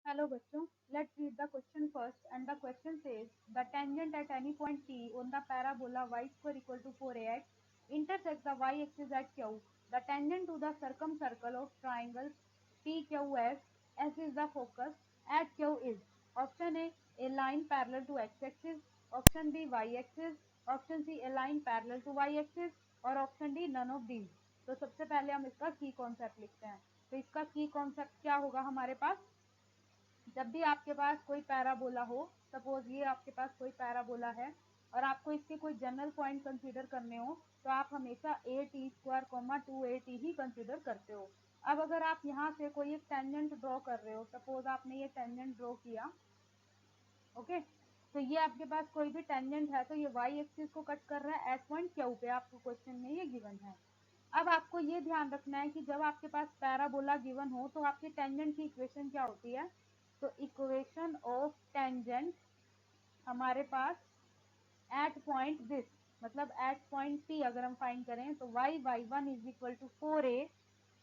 Hello बच्चों, let's read the question first and the question says the tangent at any point P on the parabola y square equal to 4ax intersects the y-axis at Q. The tangent to the circumcircle of triangles PQS, S is the focus, at Q is option A line parallel to x-axis, option B y-axis, option C a line parallel to y-axis और option D none of these. तो सबसे पहले हम इसका की concept लिखते हैं. तो इसका की कॉन्सेप्ट क्या होगा हमारे पास, जब भी आपके पास कोई पैराबोला हो, सपोज ये आपके पास कोई पैराबोला है और आपको इसके कोई जनरल पॉइंट कंसीडर करने हो तो आप हमेशा A T square comma 2at he consider करते हो. अब अगर आप यहाँ से कोई एक टेंजेंट ड्रॉ कर रहे हो, सपोज आपने ये टेंजेंट ड्रॉ किया, ओके, तो ये आपके पास कोई भी टेंजेंट है तो ये वाई एक्सिस को कट कर रहा है एट पॉइंट क्यू पे, आपको क्वेश्चन में ये गिवन है. अब आपको ये ध्यान रखना है कि जब आपके पास पैराबोला गिवन हो तो आपकी टेंजेंट की इक्वेशन क्या होती है. तो इक्वेशन ऑफ टेंजेंट हमारे पास एट पॉइंट दिस, मतलब एट पॉइंट पी अगर हम फाइंड करें तो y1 is equal to 4a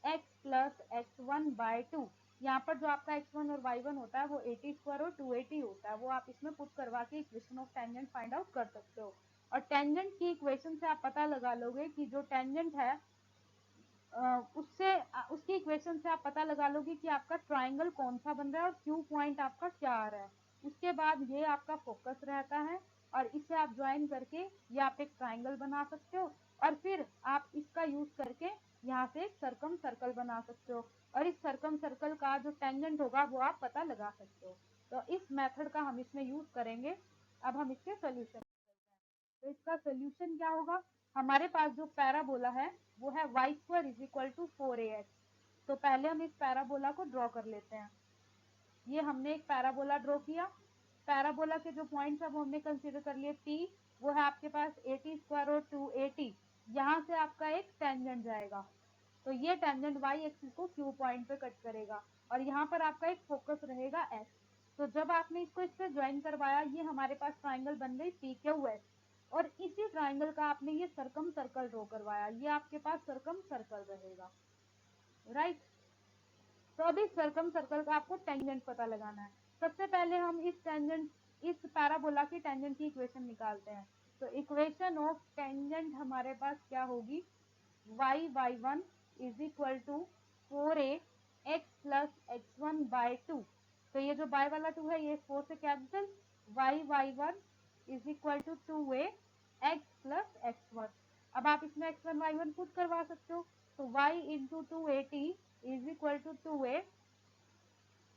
x plus x1 by 2. यहाँ पर जो आपका x1 और y1 होता है वो 80 स्क्वायर और 280 होता है, वो आप इसमें पुट करवा के equation of tangent find out कर सकते हो. और टेंजेंट की इक्वेशन से आप पता लगा लोगे कि जो टेंजेंट है उससे उसकी इक्वेशन से आप पता लगा लोगे कि आपका ट्राइंगल कौन सा बन रहा है और क्यू पॉइंट आपका क्या आ रहा है. उसके बाद ये आपका फोकस रहता है और इसे आप ज्वाइन करके ये आप एक ट्राइंगल बना सकते हो और फिर आप इसका यूज करके यहाँ से एक सर्कम सर्कल बना सकते हो और इस सर्कम सर्कल का जो टेंजेंट होगा वो आप पता लगा सकते हो. तो इस मेथड का हम इसमें यूज करेंगे. अब हम इसके सोल्यूशन, तो इसका सोल्यूशन क्या होगा, हमारे पास जो पैराबोला है वो है Y square is equal to 4ax. तो पहले हम इस पैराबोला को ड्रॉ कर लेते हैं. ये हमने एक पैराबोला ड्रॉ किया. पैराबोला के जो पॉइंट्स है वो हमने कंसीडर कर लिए पी, वो है आपके पास 80 स्क्वायर और 280. यहाँ से आपका एक टेंजेंट जाएगा तो ये टेंजेंट वाई एक्सिस को क्यू पॉइंट पे कट करेगा और यहाँ पर आपका एक फोकस रहेगा एस. तो जब आपने इसको इससे ज्वाइन करवाया ये हमारे पास ट्राइंगल बन गई पी क्यू एस और इसी ट्राइंगल का आपने ये सर्कम सर्कल ड्रॉ करवाया, ये आपके पास सर्कम सर्कल रहेगा, राइट. तो अभी सर्कम सर्कल का आपको टेंजेंट पता लगाना है. सबसे पहले हम इस टेंजेंट, इस पैराबोला की टेंजेंट की इक्वेशन निकालते हैं. तो इक्वेशन ऑफ टेंजेंट हमारे पास क्या होगी, y1 is equal to 4a x plus x1 by 2. तो ये जो बाय वाला 2 है ये 4 से cancel, y1 is equal to 2a x plus x1. अब आप इसमें x1 y1 पुट करवा सकते हो. तो y into 280 is equal to 2a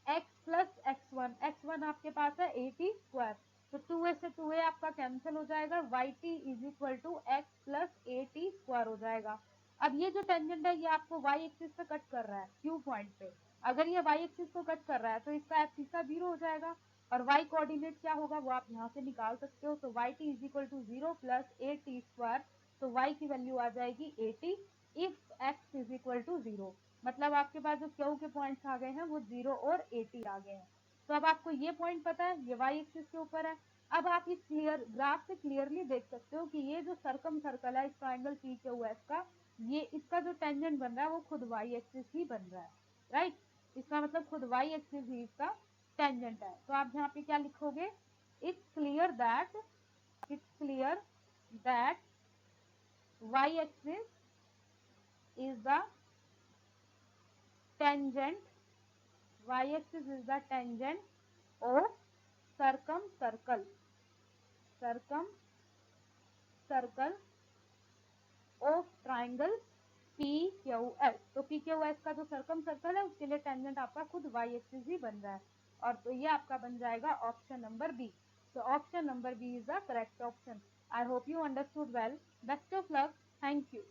x plus x1. x1 आपके पास है 80 स्क्वायर, तो 2a से 2a आपका कैंसिल हो जाएगा, yt is equal to x plus 80 square हो जाएगा. अब ये जो टेंजेंट है ये आपको y एक्सिस पे कट कर रहा है क्यू पॉइंट पे. अगर ये y एक्सिस को कट कर रहा है तो इसका x सीधा 0 हो जाएगा और y कोऑर्डिनेट क्या होगा वो आप यहाँ से निकाल सकते हो. तो yt is equal to 0 plus 80 square, तो y की वैल्यू आ जाएगी 80 if x is equal to 0. मतलब आपके पास जो क्यू के पॉइंट्स आ गए हैं वो 0 और 80 आ गए हैं. तो अब आपको ये पॉइंट पता है ये y एक्सिस के ऊपर है. अब आप इस क्लियर ग्राफ से क्लियरली देख सकते हो कि ये जो सर्कम सर्कल है इस ट्राइंगल पी क्यू एस का, ये इसका जो टेंजेंट बन रहा है वो खुद y एक्सिस ही बन रहा है, राइट. इसका मतलब खुद y एक्सिस ही इसका टेंजेंट है. तो आप यहाँ पे क्या लिखोगे, it's clear that y axis is the tangent, y-axis is the tangent of circumcircle of triangle PQS. तो PQS का जो सर्कम सर्कल है उसके लिए टेंजेंट आपका खुद y एक्सिस ही बन रहा है. और तो ये आपका बन जाएगा option number B. So option number B is the correct option. I hope you understood well. Best of luck. Thank you.